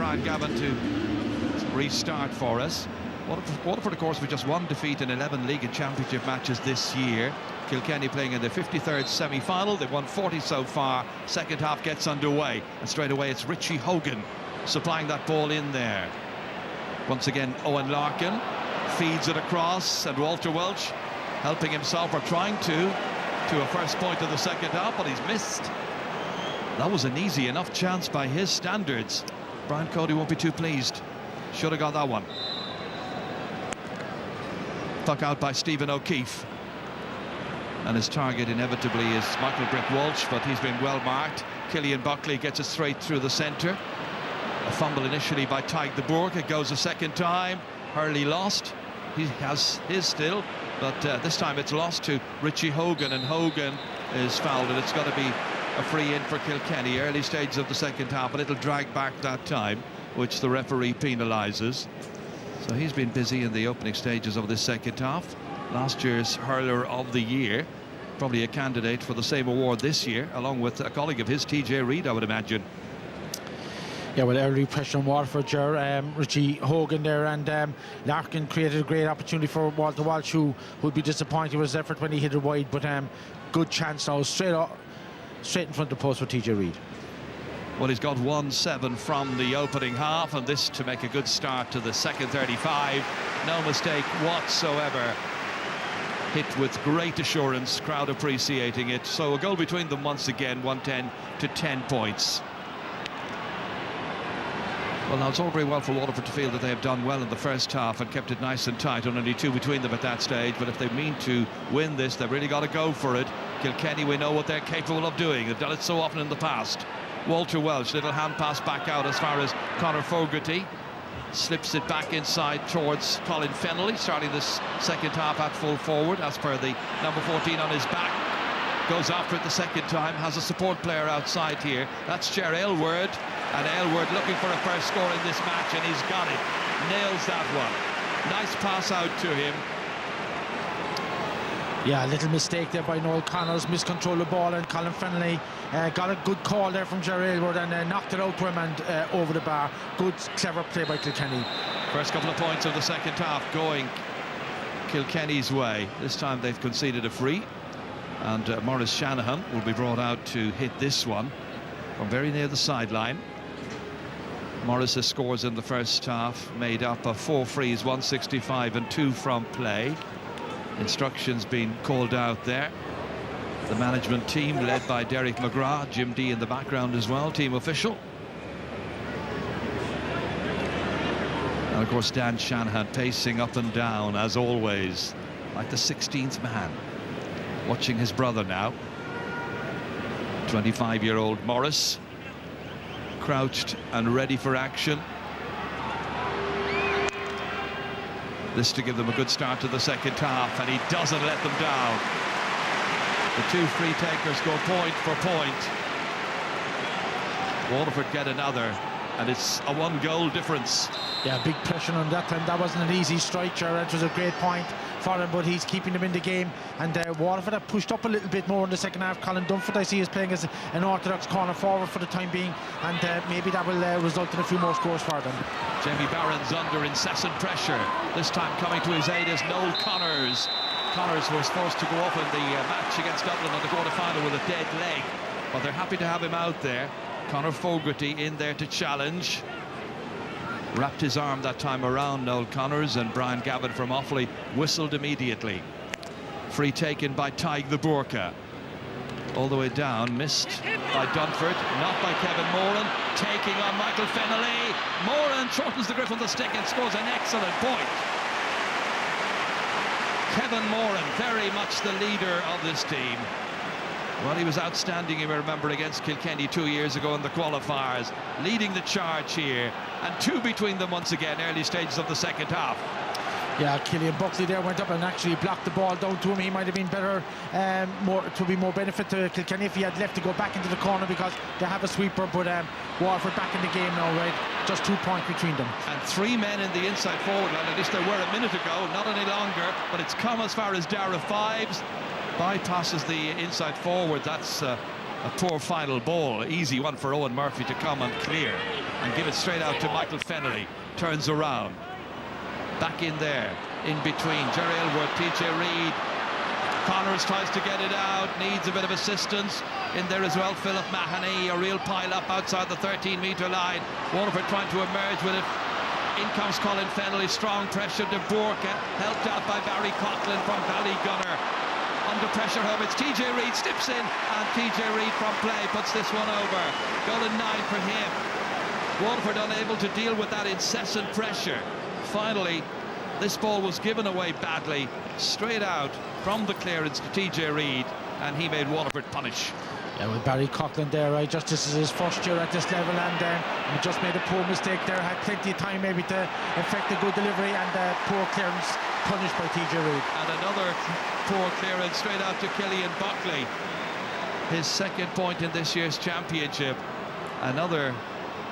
Brian Gavin to restart for us. Waterford, of course, with just one defeat in 11 league and championship matches this year. Kilkenny playing in the 53rd semi-final. They've won 40 so far. Second half gets underway, and straight away it's Richie Hogan supplying that ball in there. Once again, Owen Larkin feeds it across, and Walter Welch helping himself, or trying to a first point of the second half, but he's missed. That was an easy enough chance by his standards. Brian Cody won't be too pleased. Should have got that one. Puck out by Stephen O'Keefe. And his target inevitably is Michael Brick Walsh, but he's been well marked. Killian Buckley gets it straight through the centre. A fumble initially by Tyg de Bourg. It goes a second time. Hurley lost. He has his still, but this time it's lost to Richie Hogan, and Hogan is fouled, and it's got to be a free in for Kilkenny. Early stage of the second half, a little drag back that time, which the referee penalises. So he's been busy in the opening stages of this second half. Last year's hurler of the year, probably a candidate for the same award this year, along with a colleague of his, TJ Reid, I would imagine. Yeah, well, early pressure on Waterford, Richie Hogan there, and Larkin created a great opportunity for Walter Walsh, who would be disappointed with his effort when he hit it wide, but good chance now, straight in front of the post for TJ Reid. Well, he's got 1-7 from the opening half, and this to make a good start to the second 35. No mistake whatsoever. Hit with great assurance, crowd appreciating it. So a goal between them once again, 110 to 10 points. Well, now it's all very well for Waterford to feel that they have done well in the first half and kept it nice and tight, and only two between them at that stage, but if they mean to win this, they've really got to go for it. Kilkenny, we know what they're capable of doing. They've done it so often in the past. Walter Welch, little hand pass back out as far as Conor Fogarty. Slips it back inside towards Colin Fennelly, starting this second half at full forward, as per the number 14 on his back. Goes after it the second time, has a support player outside here. That's Ger Aylward, and Aylward looking for a first score in this match, and he's got it. Nails that one. Nice pass out to him. Yeah, a little mistake there by Noel Connors, miscontrolled the ball, and Colin Fennelly got a good call there from Ger Aylward, and knocked it out to him and over the bar. Good, clever play by Kilkenny. First couple of points of the second half going Kilkenny's way. This time they've conceded a free, and Maurice Shanahan will be brought out to hit this one from very near the sideline. Morris's scores in the first half made up of 4 frees, 165 and 2 from play. Instructions being called out there. The management team led by Derek McGrath, Jim D in the background as well, team official. And of course Dan Shanahan pacing up and down as always, like the 16th man, watching his brother now. 25-year-old Morris, crouched and ready for action. This to give them a good start to the second half, and he doesn't let them down. The two free takers go point for point. Waterford get another, and it's a 1-goal difference. Yeah, big pressure on that time. That wasn't an easy strike, It was a great point for him, but he's keeping them in the game. And Waterford have pushed up a little bit more in the second half. Colin Dunford, I see, is playing as an orthodox corner forward for the time being, and maybe that will result in a few more scores for them. Jamie Barron's under incessant pressure. This time coming to his aid is Noel Connors. Connors was forced to go up in the match against Dublin in the quarter-final with a dead leg, but they're happy to have him out there. Conor Fogarty in there to challenge. Wrapped his arm that time around Noel Connors, and Brian Gavin from Offaly whistled immediately. Free taken by Tyg de Bourg. All the way down, missed by Dunford, not by Kevin Moran, taking on Michael Fennelly. Moran shortens the grip on the stick and scores an excellent point. Kevin Moran, very much the leader of this team. Well, he was outstanding, you remember, against Kilkenny 2 years ago in the qualifiers, leading the charge here, and 2 between them once again, early stages of the second half. Yeah, Killian Buckley there went up and actually blocked the ball down to him. He might have been better, to be more benefit to Kilkenny if he had left to go back into the corner, because they have a sweeper, but Waterford back in the game now, right? Just 2 points between them. And 3 men in the inside forward line, at least there were a minute ago, not any longer, but it's come as far as Dara Fives. Bypasses the inside forward. That's a A poor final ball, easy one for Owen Murphy to come and clear and give it straight out to Michael Fennelly. Turns around, back in there, in between Jerry Elwood, TJ Reid. Connors tries to get it out, needs a bit of assistance. In there as well, Philip Mahoney, a real pile-up outside the 13-metre line. Waterford trying to emerge with it. In comes Colin Fennelly, strong pressure. De Bourke helped out by Barry Coughlin from Ballygunner. Under pressure home, it's TJ Reid, steps in, and TJ Reid from play puts this one over. Goal in 9 for him. Waterford unable to deal with that incessant pressure. Finally, this ball was given away badly, straight out from the clearance to TJ Reid, and he made Waterford punish. Yeah, with Barry Coughlin there, right, just this is his first year at this level, and he just made a poor mistake there, had plenty of time maybe to effect a good delivery, and poor clearance punished by TJ Reid. And another poor clearance straight out to Killian Buckley. His second point in this year's championship. Another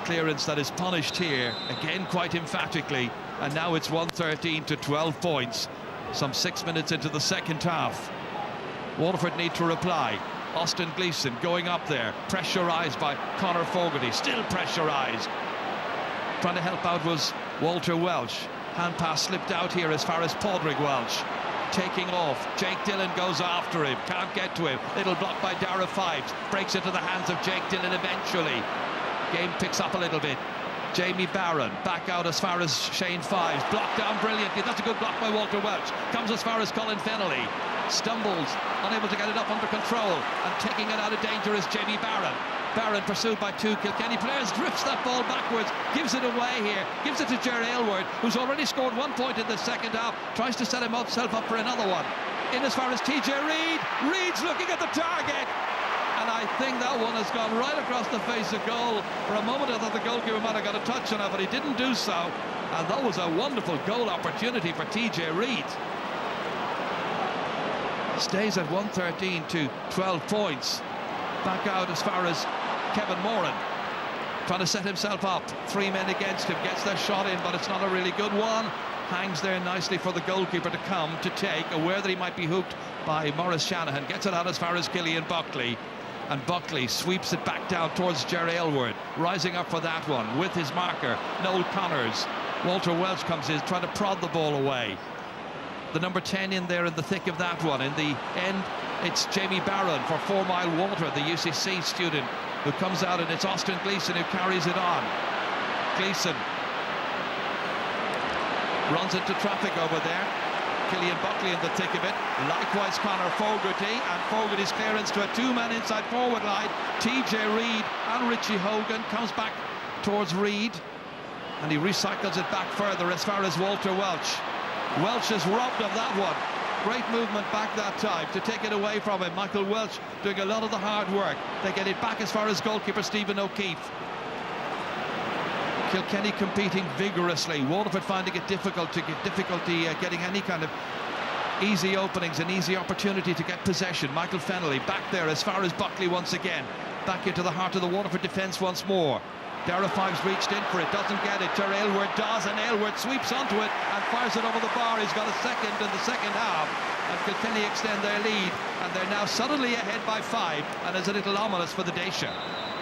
clearance that is punished here, again quite emphatically, and now it's 113 to 12 points, some 6 minutes into the second half. Waterford need to reply. Austin Gleeson going up there, pressurised by Conor Fogarty, still pressurised. Trying to help out was Walter Welsh. Hand pass slipped out here as far as Padraig Welsh. Taking off, Jake Dillon goes after him, can't get to him. Little block by Dara Fives, breaks into the hands of Jake Dillon eventually. Game picks up a little bit. Jamie Barron back out as far as Shane Fives, blocked down brilliantly. That's a good block by Walter Welch. Comes as far as Colin Fennelly, stumbles, unable to get it up under control, and taking it out of danger is Jamie Barron. Barron pursued by two Kilkenny players, drifts that ball backwards, gives it away here, gives it to Jerry Aylward, who's already scored 1 point in the second half, tries to set himself up for another one. In as far as TJ Reid, Reid's looking at the target, and I think that one has gone right across the face of goal. For a moment I thought the goalkeeper might have got a touch on it, but he didn't do so, and that was a wonderful goal opportunity for TJ Reid. Stays at 113 to 12 points. Back out as far as Kevin Moran, trying to set himself up. 3 men against him, gets their shot in, but it's not a really good one. Hangs there nicely for the goalkeeper to come to take, aware that he might be hooked by Maurice Shanahan. Gets it out as far as Killian Buckley, and Buckley sweeps it back down towards Jerry Aylward, rising up for that one with his marker, Noel Connors. Walter Welch comes in, trying to prod the ball away. The number 10 in there in the thick of that one. In the end, it's Jamie Barron for 4 Mile Water, the UCC student, who comes out, and it's Austin Gleeson who carries it on. Gleeson runs into traffic over there. Killian Buckley in the thick of it. Likewise Conor Fogarty, and Fogarty's clearance to a 2-man inside forward line. TJ Reid and Richie Hogan comes back towards Reid, and he recycles it back further as far as Walter Welch. Welch is robbed of that one. Great movement back that time to take it away from him. Michael Welch doing a lot of the hard work. They get it back as far as goalkeeper Stephen O'Keefe. Kilkenny competing vigorously. Waterford finding it difficulty getting any kind of easy openings and easy opportunity to get possession. Michael Fennelly back there as far as Buckley once again. Back into the heart of the Waterford defence once more. Dara Fives reached in for it, doesn't get it. Jerry Aylward does, and Aylward sweeps onto it and fires it over the bar. He's got a second in the second half, and Kilkenny extend their lead, and they're now suddenly ahead by 5, and it's a little ominous for the Dacia.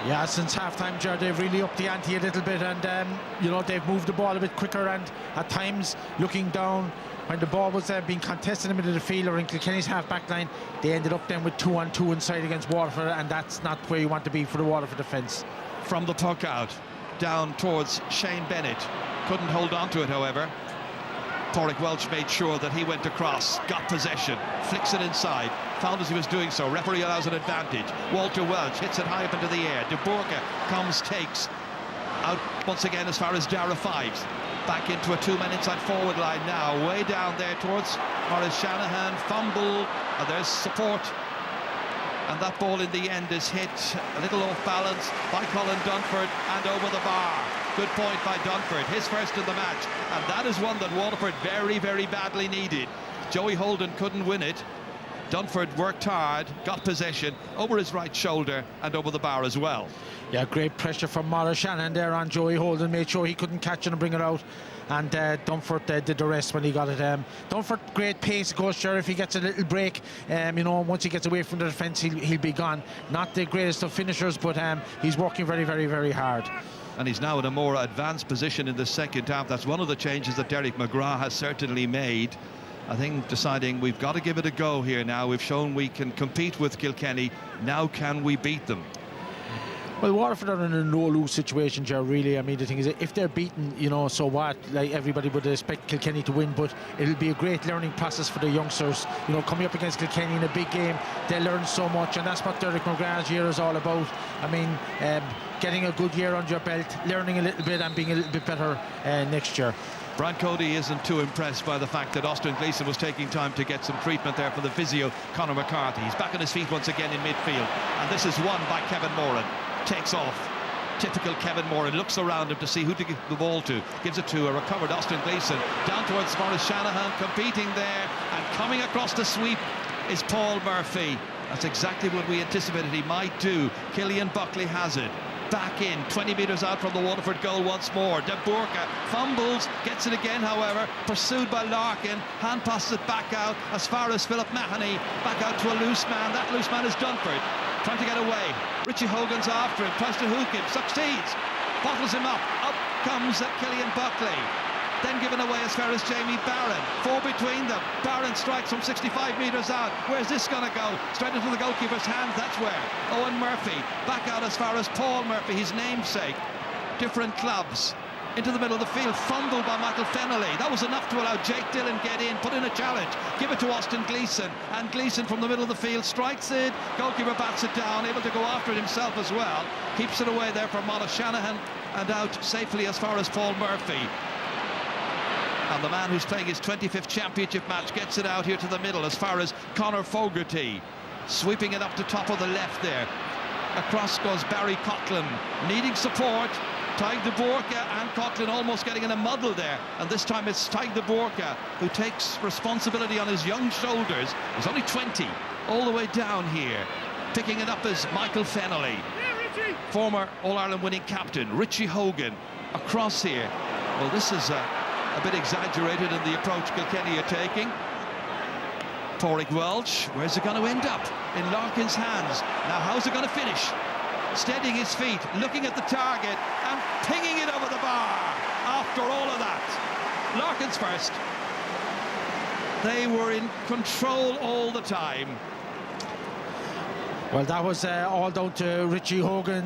Yeah, since half-time, Ger, they've really upped the ante a little bit, and you know, they've moved the ball a bit quicker, and at times looking down when the ball was being contested in the middle of the field or in Kilkenny's half-back line, they ended up then with 2-on-2 inside against Waterford, and that's not where you want to be for the Waterford defence. From the puck out, down towards Shane Bennett. Couldn't hold on to it, however. Padraig Welch made sure that he went across, got possession, flicks it inside, found as he was doing so. Referee allows an advantage. Walter Welch hits it high up into the air. De Bourke comes, takes. Out once again as far as Dara Fives. Back into a 2-man inside forward line now. Way down there towards Maurice Shanahan. Fumble, and there's support. And that ball in the end is hit a little off balance by Colin Dunford and over the bar. Good point by Dunford, his first in the match, and that is one that Waterford very, very badly needed. Joey Holden couldn't win it. Dunford worked hard, got possession over his right shoulder and over the bar as well. Yeah, great pressure from Maurice Shanahan there on Joey Holden, made sure he couldn't catch it and bring it out. And Dunford did the rest when he got it. Dunford, great pace, goes sure if he gets a little break, once he gets away from the defence, he'll be gone. Not the greatest of finishers, but he's working very, very, very hard. And he's now in a more advanced position in the second half. That's one of the changes that Derek McGrath has certainly made. I think deciding we've got to give it a go here now. We've shown we can compete with Kilkenny. Now can we beat them? Well, Waterford are in a no-lose situation, Joe, really. I mean, the thing is, if they're beaten, so what? Like, everybody would expect Kilkenny to win, but it'll be a great learning process for the youngsters. Coming up against Kilkenny in a big game, they learn so much, and that's what Derek McGrath's year is all about. I mean, getting a good year under your belt, learning a little bit and being a little bit better next year. Brian Cody isn't too impressed by the fact that Austin Gleeson was taking time to get some treatment there for the physio, Conor McCarthy. He's back on his feet once again in midfield, and this is won by Kevin Moran. Takes off. Typical Kevin Moran. Looks around him to see who to give the ball to. Gives it to a recovered Austin Gleeson. Down towards Maurice Shanahan, competing there, and coming across the sweep is Paul Murphy. That's exactly what we anticipated he might do. Killian Buckley has it. Back in, 20 metres out from the Waterford goal once more. De Burka fumbles, gets it again, however, pursued by Larkin. Hand passes it back out as far as Philip Mahoney. Back out to a loose man. That loose man is Dunford, trying to get away. Richie Hogan's after him, tries to hook him, succeeds. Bottles him up. Up comes Killian Buckley. Then given away as far as Jamie Barron. 4 between them. Barron strikes from 65 metres out. Where's this going to go? Straight into the goalkeeper's hands, that's where. Owen Murphy back out as far as Paul Murphy, his namesake. Different clubs. Into the middle of the field, fumbled by Michael Fennelly. That was enough to allow Jake Dillon get in, put in a challenge, give it to Austin Gleeson, and Gleeson from the middle of the field strikes it. Goalkeeper bats it down, able to go after it himself as well. Keeps it away there from Maurice Shanahan, and out safely as far as Paul Murphy. And the man who's playing his 25th championship match gets it out here to the middle as far as Conor Fogarty, sweeping it up to top of the left there. Across goes Barry Coughlin, needing support. Tig de Burka and Coughlin almost getting in a muddle there, and this time it's Tig de Burka who takes responsibility on his young shoulders. He's only 20, all the way down here. Picking it up is Michael Fennelly, former All-Ireland winning captain. Richie Hogan across here. Well, this is a bit exaggerated in the approach Kilkenny are taking. Pádraig Welch, where's it going to end up? In Larkin's hands. Now how's it going to finish? Steadying his feet, looking at the target and pinging it over the bar. After all of that, Larkin's first. They were in control all the time. Well, that was all down to Richie Hogan.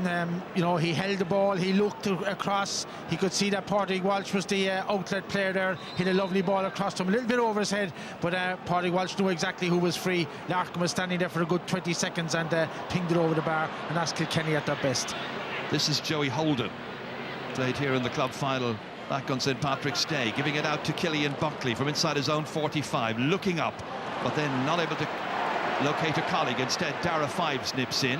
He held the ball, he looked across, he could see that Pádraig Walsh was the outlet player there. Hit a lovely ball across to him, a little bit over his head, but Pádraig Walsh knew exactly who was free. Larkin was standing there for a good 20 seconds and pinged it over the bar, and that's Kilkenny at their best. This is Joey Holden, played here in the club final back on St Patrick's Day, giving it out to Killian Buckley from inside his own 45, looking up, but then not able to locate a colleague. Instead, Dara Fives nips in.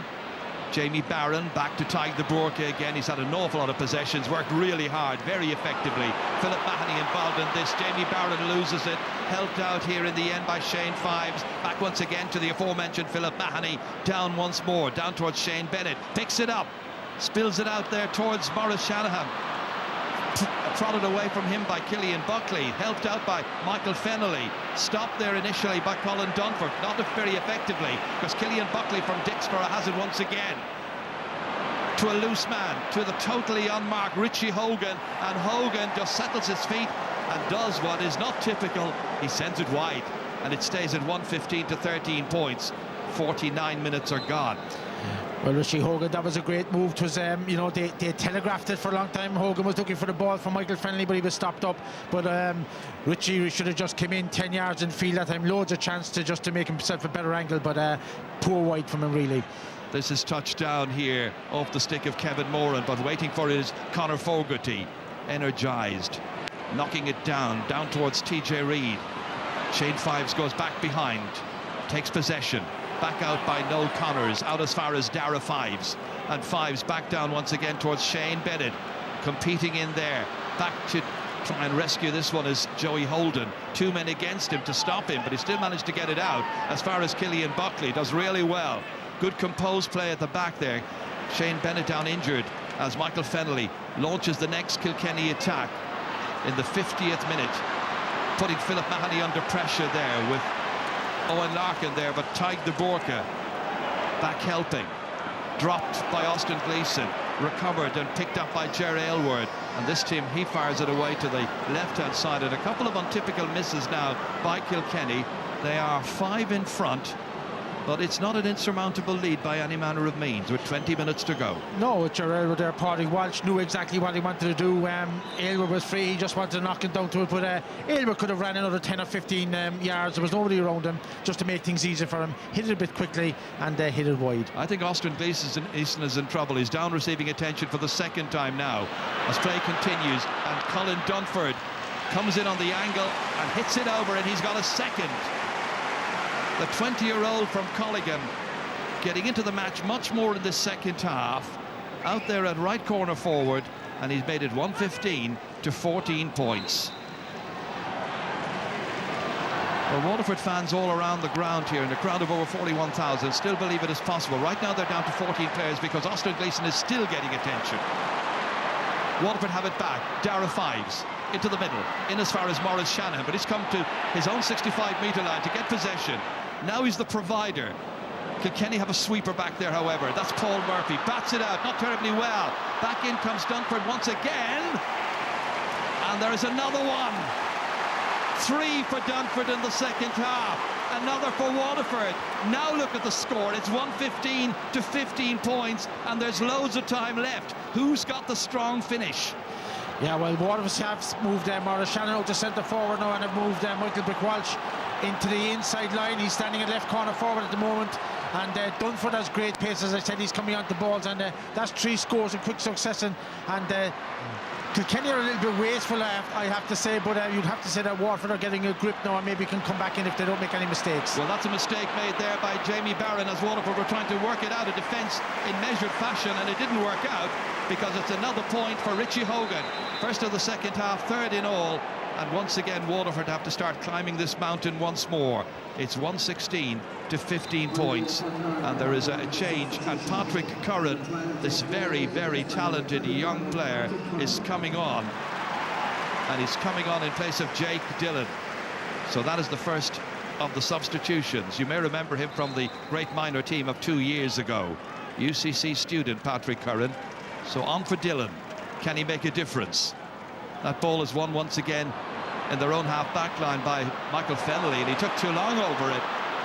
Jamie Barron back to Tig de Burka again. He's had an awful lot of possessions, worked really hard, very effectively. Philip Mahoney involved in this. Jamie Barron loses it, helped out here in the end by Shane Fives. Back once again to the aforementioned Philip Mahoney. Down once more, down towards Shane Bennett. Picks it up, spills it out there towards Maurice Shanahan. Prodded away from him by Killian Buckley, helped out by Michael Fennelly, stopped there initially by Colin Dunford, not very effectively, because Killian Buckley from Dixborough has it once again. To a loose man, to the totally unmarked Richie Hogan, and Hogan just settles his feet and does what is not typical. He sends it wide, and it stays at 115 to 13 points. 49 minutes are gone. Well, Richie Hogan, that was a great move. It was, they telegraphed it for a long time. Hogan was looking for the ball from Michael Fennelly, but he was stopped up. But Richie should have just come in 10 yards in field that time. Loads of chance to make himself a better angle, but poor wide from him, really. This is touchdown here off the stick of Kevin Moran, but waiting for it is Conor Fogarty, energised, knocking it down towards TJ Reid. Shane Fives goes back behind, takes possession. Back out by Noel Connors, out as far as Dara Fives. And Fives back down once again towards Shane Bennett, competing in there. Back to try and rescue this one is Joey Holden. 2 men against him to stop him, but he still managed to get it out. As far as Killian Buckley does really well. Good composed play at the back there. Shane Bennett down injured as Michael Fennelly launches the next Kilkenny attack in the 50th minute, putting Philip Mahoney under pressure there with Owen Larkin there, but Tig de Borca back helping. Dropped by Austin Gleeson, recovered and picked up by Ger Aylward, and this team, he fires it away to the left-hand side, and a couple of untypical misses now by Kilkenny. They are 5 in front, but it's not an insurmountable lead by any manner of means with 20 minutes to go. No, Ger Aylward there, Pádraig Walsh knew exactly what he wanted to do. Aylward was free, he just wanted to knock him down to it, but Aylward could have ran another 10 or 15 yards. There was nobody around him, just to make things easier for him. Hit it a bit quickly and hit it wide. I think Austin Gleeson is in trouble. He's down receiving attention for the second time now as play continues, and Colin Dunford comes in on the angle and hits it over, and he's got a second. The 20-year-old from Colligan getting into the match much more in this second half, out there at right corner forward, and he's made it 115 to 14 points. Well, Waterford fans all around the ground here in a crowd of over 41,000 still believe it is possible. Right now they're down to 14 players because Austin Gleeson is still getting attention. Waterford have it back. Dara Fives into the middle, in as far as Maurice Shanahan, but he's come to his own 65-metre line to get possession. Now he's the provider. Kilkenny have a sweeper back there, however. That's Paul Murphy. Bats it out, not terribly well. Back in comes Dunford once again. And there is another one. 3 for Dunford in the second half. Another for Waterford. Now look at the score. It's 115 to 15 points, and there's loads of time left. Who's got the strong finish? Yeah, well, Waterford have moved Maurice Shanahan out to centre forward now, and have moved Michael Brick Walsh into the inside line. He's standing at left corner forward at the moment, and Dunford has great pace. As I said, he's coming on the balls, and that's 3 scores in quick succession. And Kilkenny are a little bit wasteful, I have to say, but you'd have to say that Waterford are getting a grip now and maybe can come back in if they don't make any mistakes. Well, that's a mistake made there by Jamie Barron as Waterford were trying to work it out, a defence in measured fashion, and it didn't work out because it's another point for Richie Hogan. First of the second half, 3rd in all, and once again Waterford have to start climbing this mountain once more. It's 116 to 15 points, and there is a change, and Patrick Curran, this very, very talented young player, is coming on, and he's coming on in place of Jake Dillon. So that is the first of the substitutions. You may remember him from the great minor team of 2 years ago. UCC student Patrick Curran. So on for Dillon. Can he make a difference? That ball is won once again in their own half-back line by Michael Fennelly, and he took too long over it.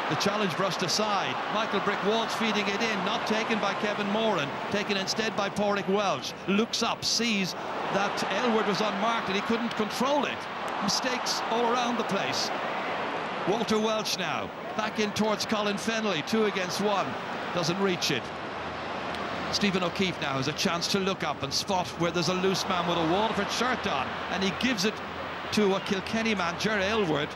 The challenge brushed aside. Michael Brick Walsh feeding it in, not taken by Kevin Moran, taken instead by Pádraig Welsh. Looks up, sees that Aylward was unmarked and he couldn't control it. Mistakes all around the place. Walter Welsh now, back in towards Colin Fennelly, 2 against 1. Doesn't reach it. Stephen O'Keefe now has a chance to look up and spot where there's a loose man with a Waterford shirt on, and he gives it to a Kilkenny man, Ger Aylward,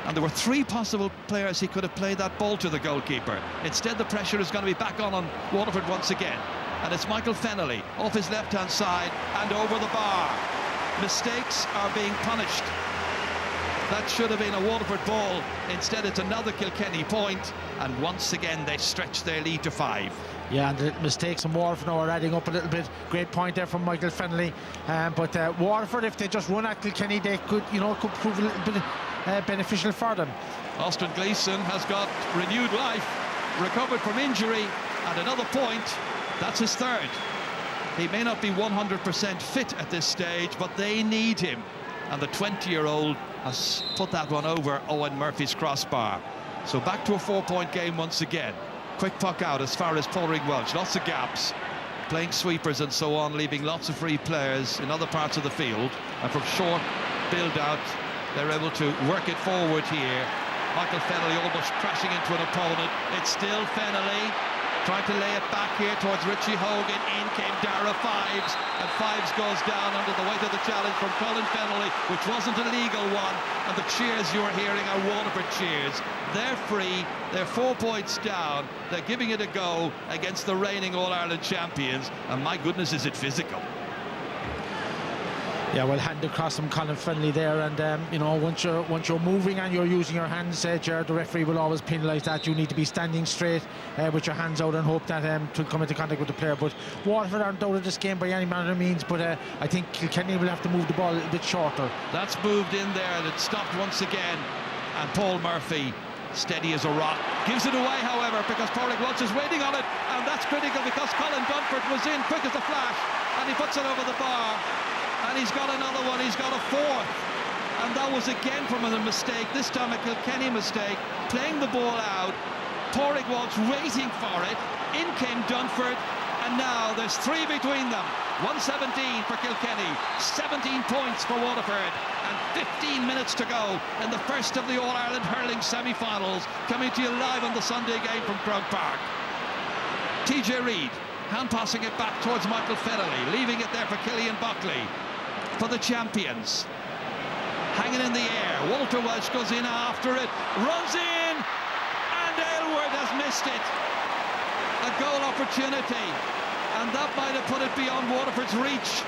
and there were 3 possible players he could have played that ball to, the goalkeeper. Instead, the pressure is going to be back on Waterford once again, and it's Michael Fennelly off his left-hand side and over the bar. Mistakes are being punished. That should have been a Waterford ball. Instead, it's another Kilkenny point, and once again they stretch their lead to 5. Yeah, and the mistakes on Waterford now are adding up a little bit. Great point there from Michael Fennelly. But Waterford, if they just run at Kilkenny, they could, could prove a little bit beneficial for them. Austin Gleeson has got renewed life, recovered from injury, and another point. That's his 3rd. He may not be 100% fit at this stage, but they need him. And the 20-year-old has put that one over Owen Murphy's crossbar. So back to a 4-point game once again. Quick puck out as far as Pádraig Welsh. Lots of gaps, playing sweepers and so on, leaving lots of free players in other parts of the field. And from short build-out, they're able to work it forward here. Michael Fennelly almost crashing into an opponent. It's still Fennelly trying to lay it back here towards Richie Hogan. In came Dara Fives, and Fives goes down under the weight of the challenge from Colin Fennelly, which wasn't a legal one. And the cheers you're hearing are Waterford cheers. They're free, they're 4 points down, they're giving it a go against the reigning All-Ireland champions, and my goodness, is it physical. Yeah, well, hand across from Colin Fennelly there, and you know, once you're moving and you're using your hands, Gerard, the referee will always penalise that. You need to be standing straight with your hands out and hope that to come into contact with the player. But Waterford aren't out of this game by any manner of means, but I think Kilkenny will have to move the ball a little bit shorter. That's moved in there, and it's stopped once again, and Paul Murphy, steady as a rock, gives it away, however, because Pádraig Walsh is waiting on it, and that's critical because Colin Dunford was in quick as a flash, and he puts it over the bar. And he's got another one, he's got a fourth. And that was again from a mistake, this time a Kilkenny mistake, playing the ball out, Pádraig Walsh waiting for it, in came Dunford, and now there's 3 between them. 117 for Kilkenny, 17 points for Waterford, and 15 minutes to go in the first of the All-Ireland Hurling semi-finals, coming to you live on the Sunday game from Croke Park. TJ Reid, hand passing it back towards Michael Fennelly, leaving it there for Cillian Buckley. For the champions, hanging in the air, Walter Welsh goes in after it, runs in, and Aylward has missed it. A goal opportunity, and that might have put it beyond Waterford's reach.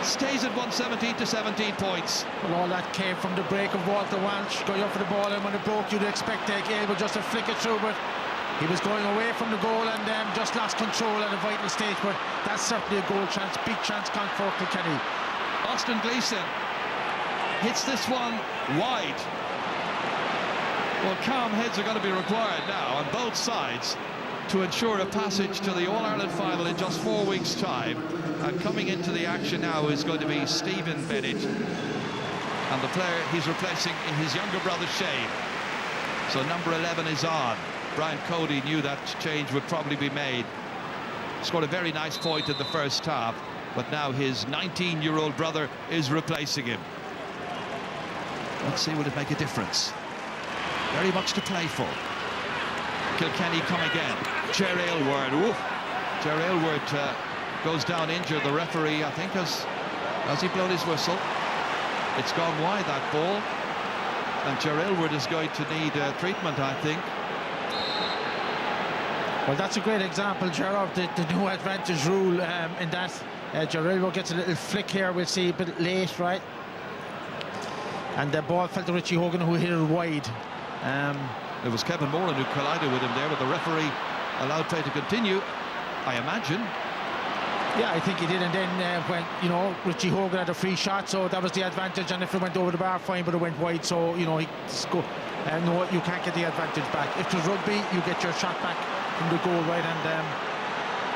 Stays at 117 to 17 points. Well, all that came from the break of Walter Welsh going up for the ball, and when it broke, you'd expect Aylward just to flick it through, but he was going away from the goal and just lost control at a vital stage. But that's certainly a goal chance, big chance gone for Kilkenny. Austin Gleeson hits this one wide. Well, calm heads are going to be required now on both sides to ensure a passage to the All-Ireland final in just 4 weeks' time. And coming into the action now is going to be Stephen Bennett, and the player he's replacing in his younger brother Shane. So number 11 is on. Brian Cody knew that change would probably be made. Scored a very nice point in the first half, but now his 19-year-old brother is replacing him. Let's see, will it make a difference? Very much to play for. Kilkenny come again. Ger Aylward. Oof. Ger Aylward goes down injured. The referee, I think, has he blown his whistle? It's gone wide, that ball. And Ger Aylward is going to need treatment, I think. Well, that's a great example, Gerard, of the no advantage rule in that Ger Aylward gets a little flick here, we'll see a bit late, right? And the ball fell to Richie Hogan, who hit it wide. It was Kevin Moran who collided with him there, but the referee allowed play to continue, I imagine. Yeah, I think he did, and then when, you know, Richie Hogan had a free shot, so that was the advantage, and if it went over the bar, fine, but it went wide, so, you know, no, you can't get the advantage back. If it's rugby, you get your shot back from the goal, right, and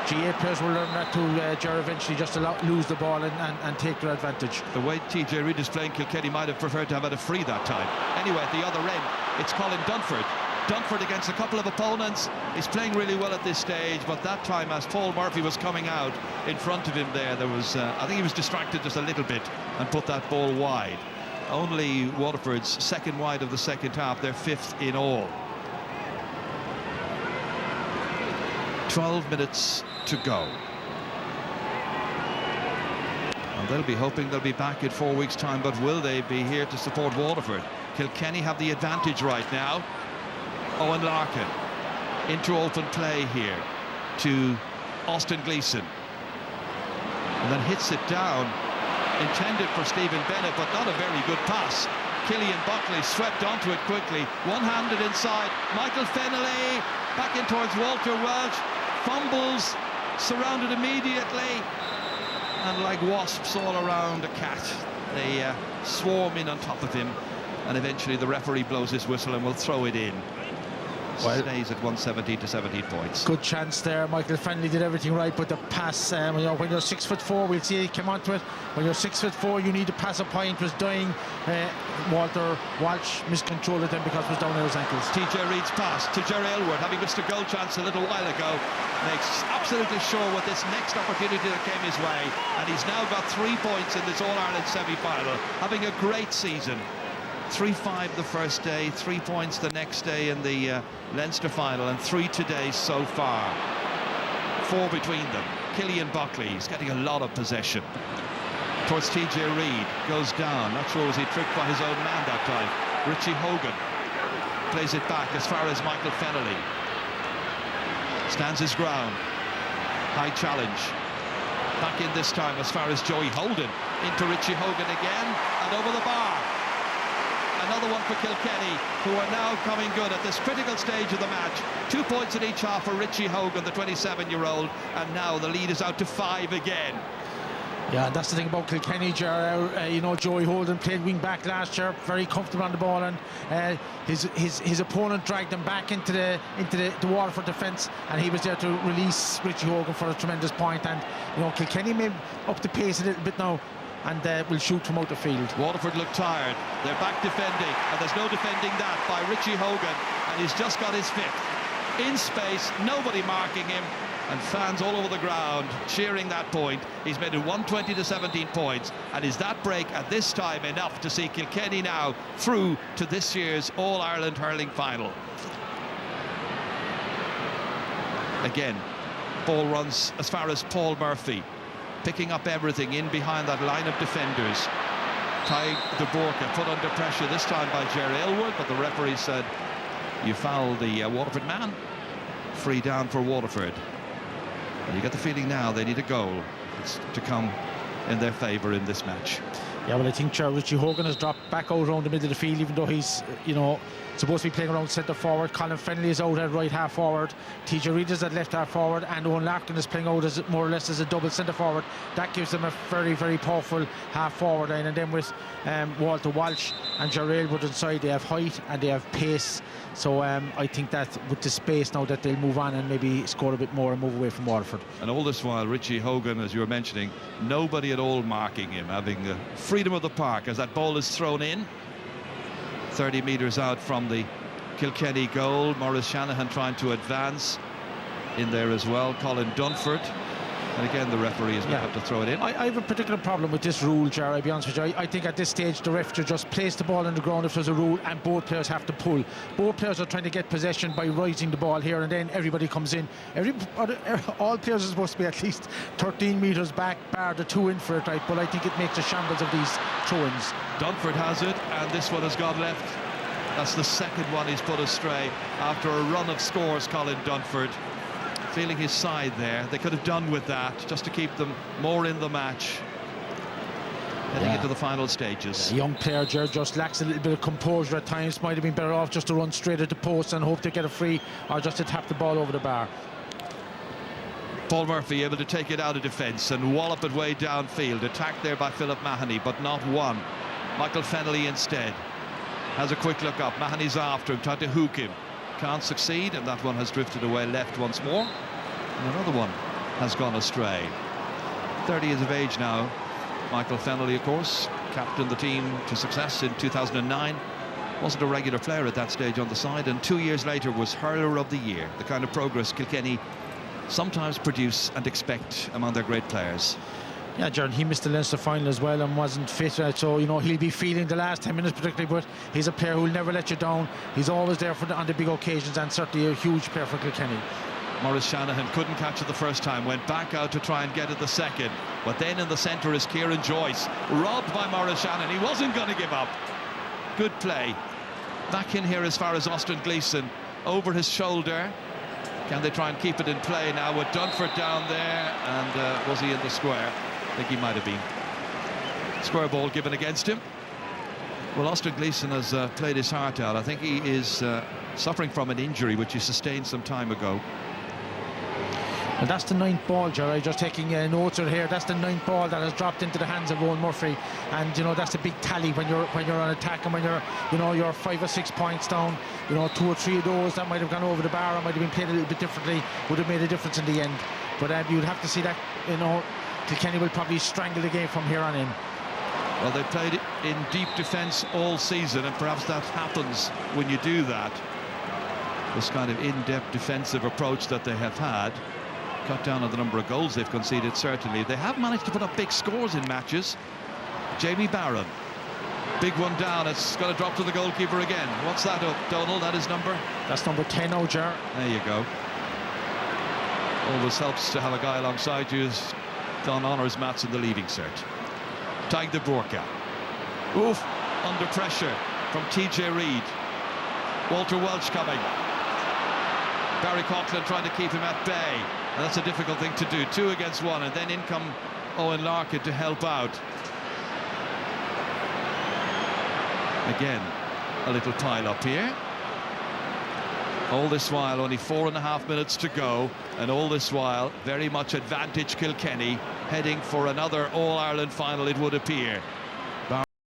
GA players will learn that to Ger eventually, just to lose the ball and take their advantage. The way TJ Reid is playing, Kilkenny might have preferred to have had a free that time. Anyway, at the other end, it's Colin Dunford. Dunford against a couple of opponents. He's playing really well at this stage, but that time, as Paul Murphy was coming out in front of him there was, I think he was distracted just a little bit and put that ball wide. Only Waterford's second wide of the second half, their 5th in all. 12 minutes to go. And they'll be hoping they'll be back in 4 weeks' time, but will they be here to support Waterford? Kilkenny have the advantage right now. Owen Larkin into open play here to Austin Gleeson, and then hits it down, intended for Stephen Bennett, but not a very good pass. Cillian Buckley swept onto it quickly, one-handed inside. Michael Fennelly back in towards Walter Welsh, fumbles, surrounded immediately, and like wasps all around a cat, they swarm in on top of him, and eventually the referee blows his whistle and will throw it in. Well, stays at 117 to 17 points. Good chance there. Michael Fennelly did everything right, but the pass, you know, when you're 6'4", we'll see it come onto it. When you're 6'4", you need to pass a point. Was dying. Walter Walsh miscontrolled it then because it was down at his ankles. TJ Reid's pass to Ger Aylward, having missed a goal chance a little while ago, makes absolutely sure with this next opportunity that came his way, and he's now got 3 points in this All-Ireland semi-final, having a great season. 3-5 the first day, 3 points the next day in the Leinster final, and 3 today so far. 4 between them. Cillian Buckley, he's getting a lot of possession. Towards TJ Reid, goes down. Not sure was he tricked by his own man that time. Richie Hogan plays it back as far as Michael Fennelly. Stands his ground. High challenge. Back in this time as far as Joey Holden. Into Richie Hogan again, and over the bar. Another one for Kilkenny, who are now coming good at this critical stage of the match. 2 points in each half for Richie Hogan, the 27-year-old, and now the lead is out to 5 again. Yeah, that's the thing about Kilkenny, you know, Joey Holden played wing back last year, very comfortable on the ball, and his opponent dragged him back into the Waterford defence, and he was there to release Richie Hogan for a tremendous point. And you know, Kilkenny may up the pace a little bit now, and will shoot from out the field. Waterford look tired. They're back defending, and there's no defending that by Richie Hogan, and he's just got his 5th. In space, nobody marking him, and fans all over the ground cheering that point. He's made it 120 to 17 points, and is that break at this time enough to see Kilkenny now through to this year's All-Ireland hurling final? Again, ball runs as far as Paul Murphy, picking up everything in behind that line of defenders. Ty de Borca put under pressure this time by Jerry Elwood, but the referee said you fouled the Waterford man. Free down for Waterford. And you get the feeling now they need a goal to come in their favour in this match. Yeah, well, I think Richie Hogan has dropped back out around the middle of the field, even though he's, you know, supposed to be playing around centre forward. Colin Fennelly is out at right half forward. TJ Reid is at left half forward, and Owen Larkin is playing out as more or less as a double centre forward. That gives them a very, very powerful half forward line. And then with Walter Walsh and Jerry Elwood inside, they have height and they have pace. So I think that with the space now that they'll move on and maybe score a bit more and move away from Waterford. And all this while, Richie Hogan, as you were mentioning, nobody at all marking him, having the freedom of the park as that ball is thrown in. 30 metres out from the Kilkenny goal. Maurice Shanahan trying to advance in there as well. Colin Dunford. And again, the referee has got to throw it in. I have a particular problem with this rule, Jar, I'll be honest with you. I think at this stage the ref should just place the ball on the ground if there's a rule, and both players have to pull. Both players are trying to get possession by rising the ball here, and then everybody comes in. All players are supposed to be at least 13 metres back, bar the 2 in for it, right? But I think it makes a shambles of these throw-ins. Dunford has it, and this one has gone left. That's the second one he's put astray after a run of scores. Colin Dunford feeling his side there. They could have done with that just to keep them more in the match heading into the final stages. A young player, Jared, just lacks a little bit of composure at times. Might have been better off just to run straight at the post and hope to get a free, or just to tap the ball over the bar. Paul Murphy able to take it out of defence and wallop it way downfield. Attacked there by Philip Mahoney, but not one. Michael Fennelly instead has a quick look up. Mahoney's after him, tried to hook him. Can't succeed, and that one has drifted away left once more, and another one has gone astray. 30 years of age now. Michael Fennelly, of course, captained the team to success in 2009. Wasn't a regular player at that stage on the side, and 2 years later was hurler of the year. The kind of progress Kilkenny sometimes produce and expect among their great players. Yeah, Jaron, he missed the Leinster final as well and wasn't fit, so you know he'll be feeling the last 10 minutes particularly, but he's a player who'll never let you down. He's always there on the big occasions, and certainly a huge player for Kilkenny. Maurice Shanahan couldn't catch it the first time, went back out to try and get it the second, but then in the centre is Kieran Joyce, robbed by Maurice Shanahan. He wasn't going to give up. Good play. Back in here as far as Austin Gleeson, over his shoulder. Can they try and keep it in play now with Dunford down there, and was he in the square? I think he might have been. Square ball given against him. Well, Austin Gleeson has played his heart out. I think he is suffering from an injury which he sustained some time ago. And that's the 9th ball, Jerry. Just taking notes here. That's the 9th ball that has dropped into the hands of Owen Murphy, and you know that's a big tally when you're on attack, and when you're 5 or 6 points down. You know, 2 or 3 of those that might have gone over the bar, or might have been played a little bit differently, would have made a difference in the end. But you'd have to see that, you know, Kilkenny will probably strangle the game from here on in. Well, they played in deep defence all season, and perhaps that happens when you do that. This kind of in-depth defensive approach that they have had, cut down on the number of goals they've conceded, certainly. They have managed to put up big scores in matches. Jamie Barron, big one down. It's got to drop to the goalkeeper again. What's that, Donald? That is number? That's number 10, Ojar. There you go. Always helps to have a guy alongside you who's done honours mats in the leaving cert. Tag de Borca. Oof, under pressure from TJ Reid. Walter Welch coming. Barry Coughlin trying to keep him at bay. And that's a difficult thing to do. 2 against 1, and then in come Owen Larkin to help out. Again, a little pile up here. All this while, only 4.5 minutes to go, and all this while, very much advantage Kilkenny, heading for another All-Ireland final, it would appear.